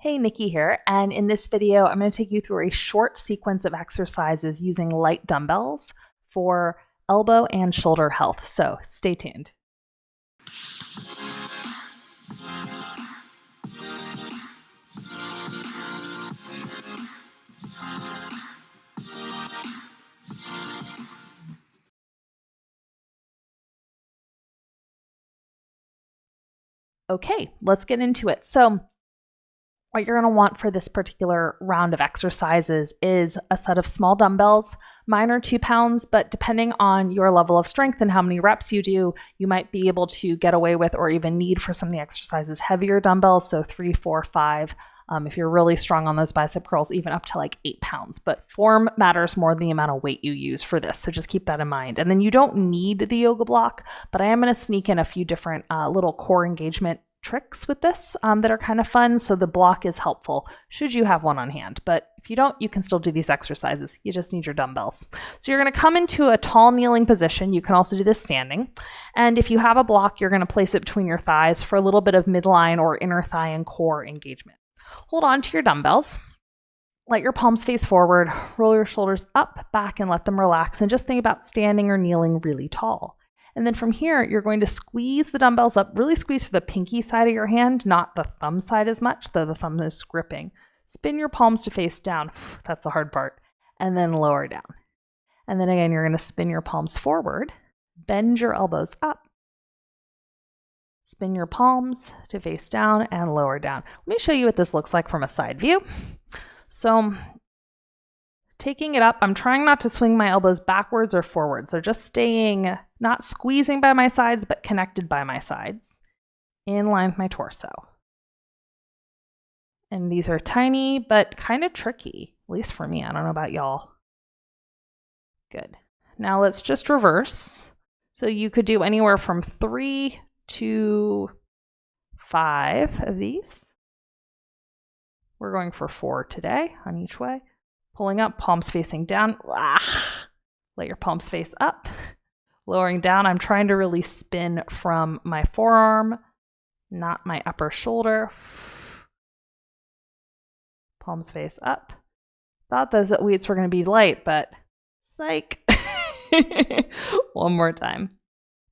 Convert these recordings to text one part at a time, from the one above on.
Hey, Nikki here, and in this video, I'm going to take you through a short sequence of exercises using light dumbbells for elbow and shoulder health, so stay tuned. Okay, let's get into it. So what you're going to want for this particular round of exercises is a set of small dumbbells. Mine are 2 pounds, but depending on your level of strength and how many reps you do, you might be able to get away with or even need for some of the exercises heavier dumbbells, so 3, 4, 5. If you're really strong on those bicep curls, even up to like 8 pounds. But form matters more than the amount of weight you use for this, so just keep that in mind. And then you don't need the yoga block, but I am going to sneak in a few different little core engagement tricks with this that are kind of fun. So the block is helpful should you have one on hand. But if you don't, you can still do these exercises. You just need your dumbbells. So you're going to come into a tall kneeling position. You can also do this standing. And if you have a block, you're going to place it between your thighs for a little bit of midline or inner thigh and core engagement. Hold on to your dumbbells. Let your palms face forward. Roll your shoulders up, back, and let them relax. And just think about standing or kneeling really tall. And then from here, you're going to squeeze the dumbbells up, really squeeze through the pinky side of your hand, not the thumb side as much, though the thumb is gripping. Spin your palms to face down. That's the hard part. And then lower down. And then again, you're going to spin your palms forward, bend your elbows up, spin your palms to face down and lower down. Let me show you what this looks like from a side view. So taking it up, I'm trying not to swing my elbows backwards or forwards. They're just staying, not squeezing by my sides, but connected by my sides, in line with my torso. And these are tiny, but kind of tricky, at least for me. I don't know about y'all. Good. Now let's just reverse. So you could do anywhere from 3 to 5 of these. We're going for 4 today on each way. Pulling up, palms facing down. Let your palms face up. Lowering down, I'm trying to really spin from my forearm, not my upper shoulder. Palms face up. Thought those weights were going to be light, but psych. One more time.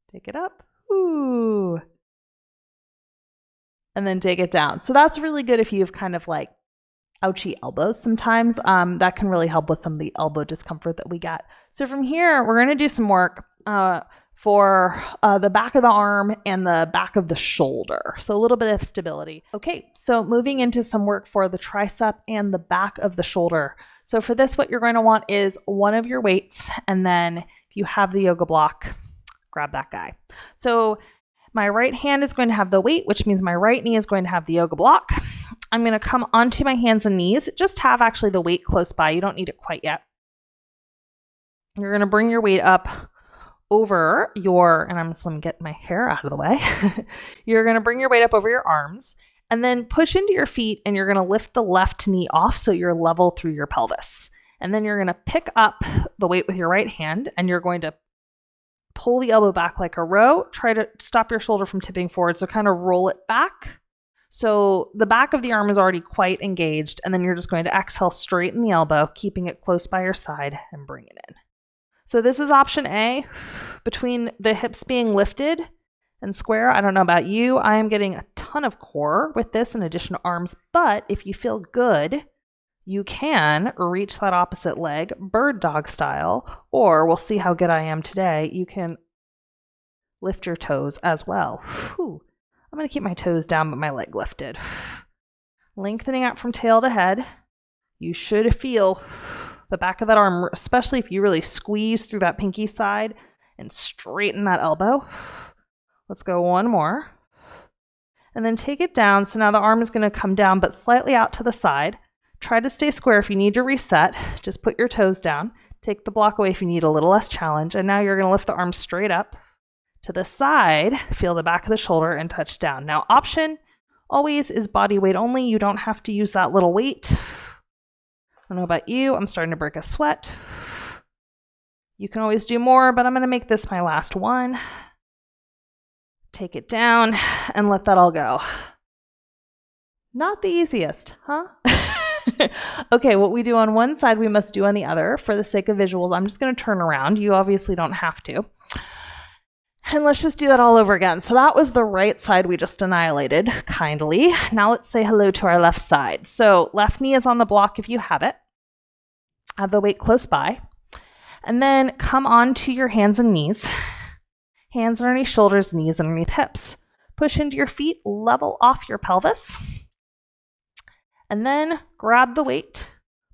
Take it up. Ooh. And then take it down. So that's really good if you have kind of like ouchy elbows sometimes. That can really help with some of the elbow discomfort that we get. So from here, we're going to do some work for the back of the arm and the back of the shoulder. So a little bit of stability. Okay, so moving into some work for the tricep and the back of the shoulder. So for this, what you're going to want is one of your weights, and then if you have the yoga block, grab that guy. So my right hand is going to have the weight, which means my right knee is going to have the yoga block. I'm going to come onto my hands and knees. Just have actually the weight close by. You don't need it quite yet. You're going to bring your weight up over your, and I'm just going to get my hair out of the way. You're going to bring your weight up over your arms and then push into your feet, and you're going to lift the left knee off so you're level through your pelvis. And then you're going to pick up the weight with your right hand, and you're going to pull the elbow back like a row. Try to stop your shoulder from tipping forward. So kind of roll it back. So the back of the arm is already quite engaged. And then you're just going to exhale, straighten the elbow, keeping it close by your side, and bring it in. So this is option A. Between the hips being lifted and square, I don't know about you, I am getting a ton of core with this in addition to arms. But if you feel good, you can reach that opposite leg, bird dog style, or we'll see how good I am today. You can lift your toes as well. Whew. I'm going to keep my toes down, but my leg lifted. Lengthening out from tail to head. You should feel the back of that arm, especially if you really squeeze through that pinky side and straighten that elbow. Let's go one more. And then take it down. So now the arm is going to come down, but slightly out to the side. Try to stay square. If you need to reset, just put your toes down. Take the block away if you need a little less challenge. And now you're going to lift the arm straight up to the side, feel the back of the shoulder, and touch down. Now, option always is body weight only. You don't have to use that little weight. I don't know about you. I'm starting to break a sweat. You can always do more, but I'm going to make this my last one. Take it down and let that all go. Not the easiest, huh? Okay, what we do on one side, we must do on the other. For the sake of visuals, I'm just going to turn around. You obviously don't have to. And let's just do that all over again. So that was the right side we just annihilated, kindly. Now let's say hello to our left side. So left knee is on the block if you have it. Have the weight close by. And then come on to your hands and knees. Hands underneath shoulders, knees underneath hips. Push into your feet, level off your pelvis. And then grab the weight,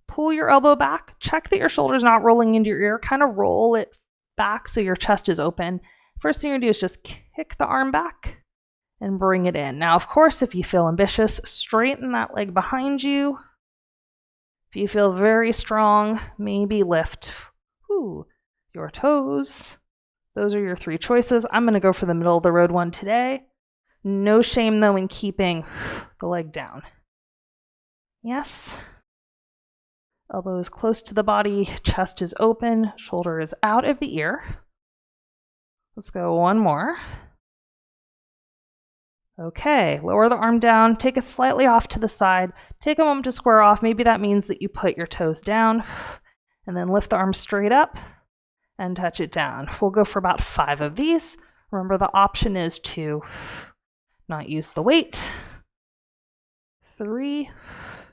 pull your elbow back, check that your shoulder's not rolling into your ear, kind of roll it back so your chest is open. First thing you're gonna do is just kick the arm back and bring it in. Now, of course, if you feel ambitious, straighten that leg behind you. If you feel very strong, maybe lift your toes. Those are your 3 choices. I'm gonna go for the middle of the road one today. No shame though in keeping the leg down. Yes. Elbow is close to the body, chest is open, shoulder is out of the ear. Let's go one more. Okay, lower the arm down, take it slightly off to the side, take a moment to square off. Maybe that means that you put your toes down and then lift the arm straight up and touch it down. We'll go for about 5 of these. Remember, the option is to not use the weight. 3.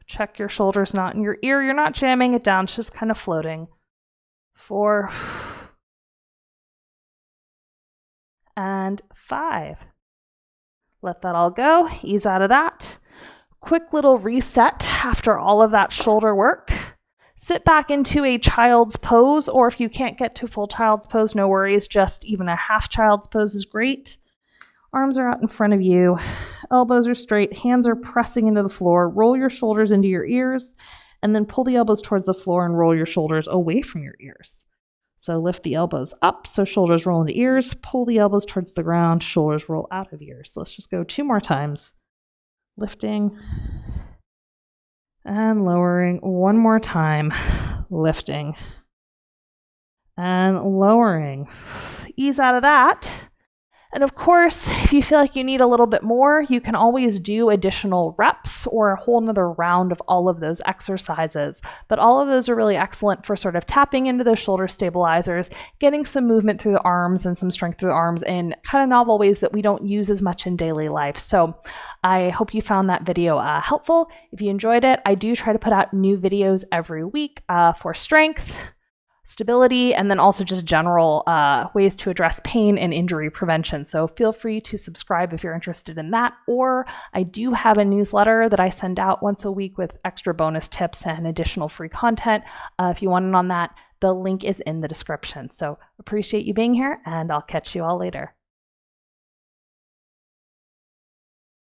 Check your shoulders not in your ear. You're not jamming it down, it's just kind of floating. 4. And 5. Let that all go. Ease out of that. Quick little reset after all of that shoulder work. Sit back into a child's pose, or if you can't get to full child's pose, no worries. Just even a half child's pose is great. Arms are out in front of you, elbows are straight, hands are pressing into the floor. Roll your shoulders into your ears, and then pull the elbows towards the floor and roll your shoulders away from your ears. So lift the elbows up, so shoulders roll into ears, pull the elbows towards the ground, shoulders roll out of ears. Let's just go 2 more times. Lifting and lowering. 1 more time. Lifting and lowering. Ease out of that. And of course, if you feel like you need a little bit more, you can always do additional reps or a whole nother round of all of those exercises. But all of those are really excellent for sort of tapping into those shoulder stabilizers, getting some movement through the arms and some strength through the arms in kind of novel ways that we don't use as much in daily life. So I hope you found that video helpful. If you enjoyed it, I do try to put out new videos every week for strength, stability, and then also just general ways to address pain and injury prevention. So feel free to subscribe if you're interested in that. Or I do have a newsletter that I send out once a week with extra bonus tips and additional free content. If you want in on that, the link is in the description. So appreciate you being here, and I'll catch you all later.